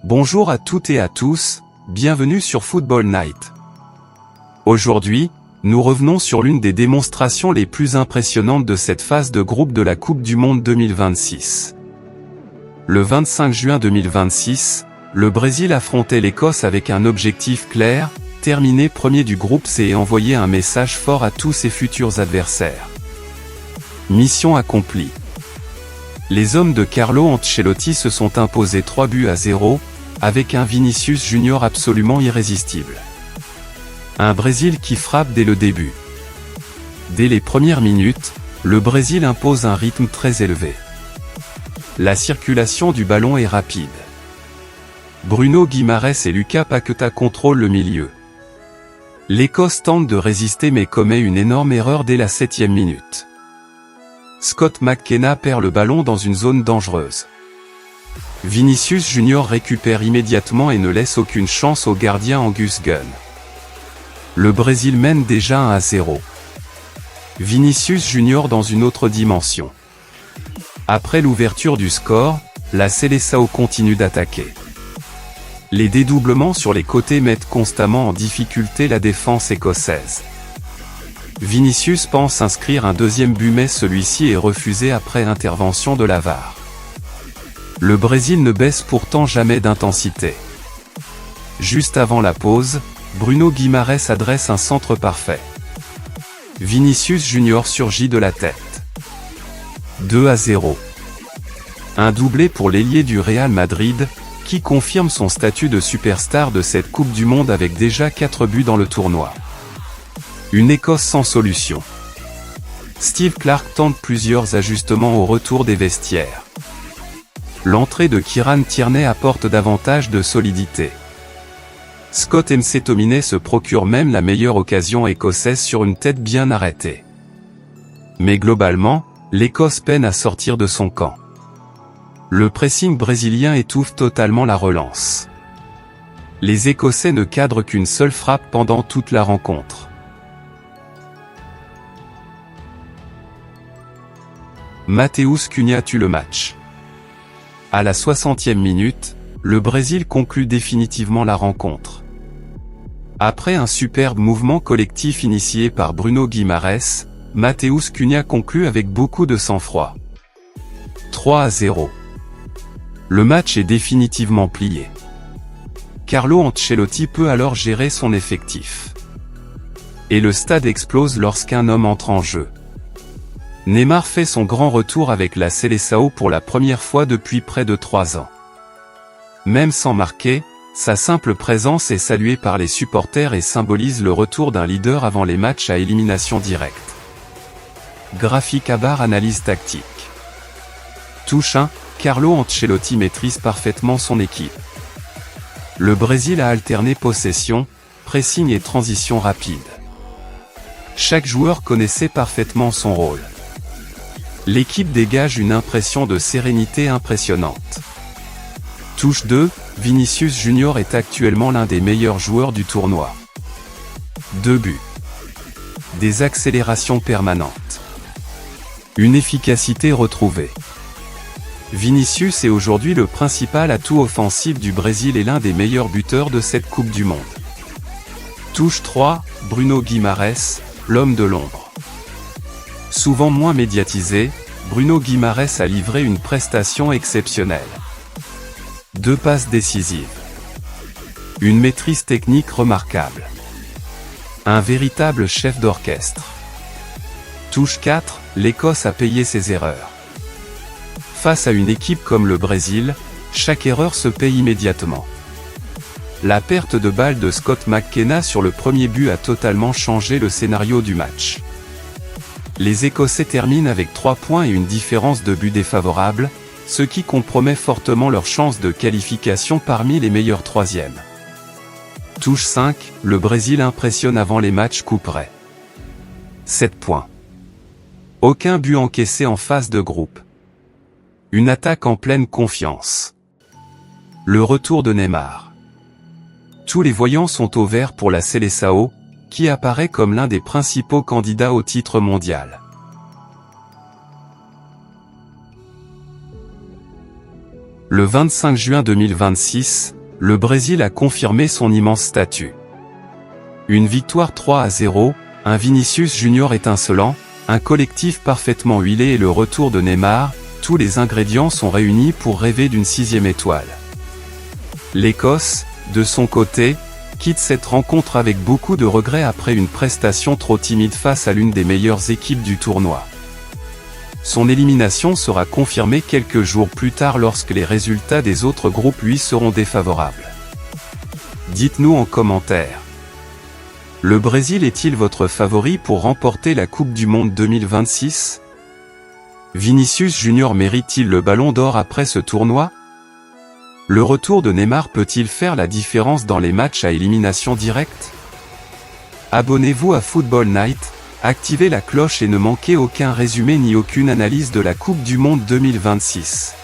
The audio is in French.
Bonjour à toutes et à tous, bienvenue sur Football Night. Aujourd'hui, nous revenons sur l'une des démonstrations les plus impressionnantes de cette phase de groupe de la Coupe du Monde 2026. Le 25 juin 2026, le Brésil affrontait l'Écosse avec un objectif clair, terminer premier du groupe C et envoyer un message fort à tous ses futurs adversaires. Mission accomplie. Les hommes de Carlo Ancelotti se sont imposés 3-0, avec un Vinicius Junior absolument irrésistible. Un Brésil qui frappe dès le début. Dès les premières minutes, le Brésil impose un rythme très élevé. La circulation du ballon est rapide. Bruno Guimarães et Lucas Paquetá contrôlent le milieu. L'Écosse tente de résister mais commet une énorme erreur dès la 7e minute. Scott McKenna perd le ballon dans une zone dangereuse. Vinicius Junior récupère immédiatement et ne laisse aucune chance au gardien Angus Gunn. Le Brésil mène déjà 1-0. Vinicius Junior dans une autre dimension. Après l'ouverture du score, la Seleção continue d'attaquer. Les dédoublements sur les côtés mettent constamment en difficulté la défense écossaise. Vinicius pense inscrire un deuxième but mais celui-ci est refusé après intervention de la VAR. Le Brésil ne baisse pourtant jamais d'intensité. Juste avant la pause, Bruno Guimarães adresse un centre parfait. Vinicius Junior surgit de la tête. 2-0. Un doublé pour l'ailier du Real Madrid, qui confirme son statut de superstar de cette Coupe du Monde avec déjà 4 buts dans le tournoi. Une Écosse sans solution. Steve Clarke tente plusieurs ajustements au retour des vestiaires. L'entrée de Kieran Tierney apporte davantage de solidité. Scott McTominay se procure même la meilleure occasion écossaise sur une tête bien arrêtée. Mais globalement, l'Écosse peine à sortir de son camp. Le pressing brésilien étouffe totalement la relance. Les Écossais ne cadrent qu'une seule frappe pendant toute la rencontre. Matheus Cunha tue le match. À la 60e minute, le Brésil conclut définitivement la rencontre. Après un superbe mouvement collectif initié par Bruno Guimarães, Matheus Cunha conclut avec beaucoup de sang-froid. 3-0. Le match est définitivement plié. Carlo Ancelotti peut alors gérer son effectif. Et le stade explose lorsqu'un homme entre en jeu. Neymar fait son grand retour avec la Seleção pour la première fois depuis près de 3 ans. Même sans marquer, sa simple présence est saluée par les supporters et symbolise le retour d'un leader avant les matchs à élimination directe. Graphique à barre analyse tactique. Touche 1, Carlo Ancelotti maîtrise parfaitement son équipe. Le Brésil a alterné possession, pressing et transition rapide. Chaque joueur connaissait parfaitement son rôle. L'équipe dégage une impression de sérénité impressionnante. Touche 2, Vinicius Junior est actuellement l'un des meilleurs joueurs du tournoi. 2 buts. Des accélérations permanentes. Une efficacité retrouvée. Vinicius est aujourd'hui le principal atout offensif du Brésil et l'un des meilleurs buteurs de cette Coupe du Monde. Touche 3, Bruno Guimarães, l'homme de l'ombre. Souvent moins médiatisé, Bruno Guimarães a livré une prestation exceptionnelle. 2 passes décisives. Une maîtrise technique remarquable. Un véritable chef d'orchestre. Touche 4, l'Écosse a payé ses erreurs. Face à une équipe comme le Brésil, chaque erreur se paye immédiatement. La perte de balle de Scott McKenna sur le premier but a totalement changé le scénario du match. Les Écossais terminent avec 3 points et une différence de but défavorable, ce qui compromet fortement leurs chances de qualification parmi les meilleurs 3e. Touche 5, le Brésil impressionne avant les matchs couperets. 7 points. Aucun but encaissé en phase de groupe. Une attaque en pleine confiance. Le retour de Neymar. Tous les voyants sont au vert pour la Seleção, qui apparaît comme l'un des principaux candidats au titre mondial. Le 25 juin 2026, le Brésil a confirmé son immense statut. Une victoire 3-0, un Vinicius Junior étincelant, un collectif parfaitement huilé et le retour de Neymar, tous les ingrédients sont réunis pour rêver d'une 6e étoile. L'Écosse, de son côté, quitte cette rencontre avec beaucoup de regrets après une prestation trop timide face à l'une des meilleures équipes du tournoi. Son élimination sera confirmée quelques jours plus tard lorsque les résultats des autres groupes lui seront défavorables. Dites-nous en commentaire. Le Brésil est-il votre favori pour remporter la Coupe du Monde 2026 ? Vinicius Junior mérite-t-il le Ballon d'Or après ce tournoi ? Le retour de Neymar peut-il faire la différence dans les matchs à élimination directe ? Abonnez-vous à Football Night, activez la cloche et ne manquez aucun résumé ni aucune analyse de la Coupe du Monde 2026.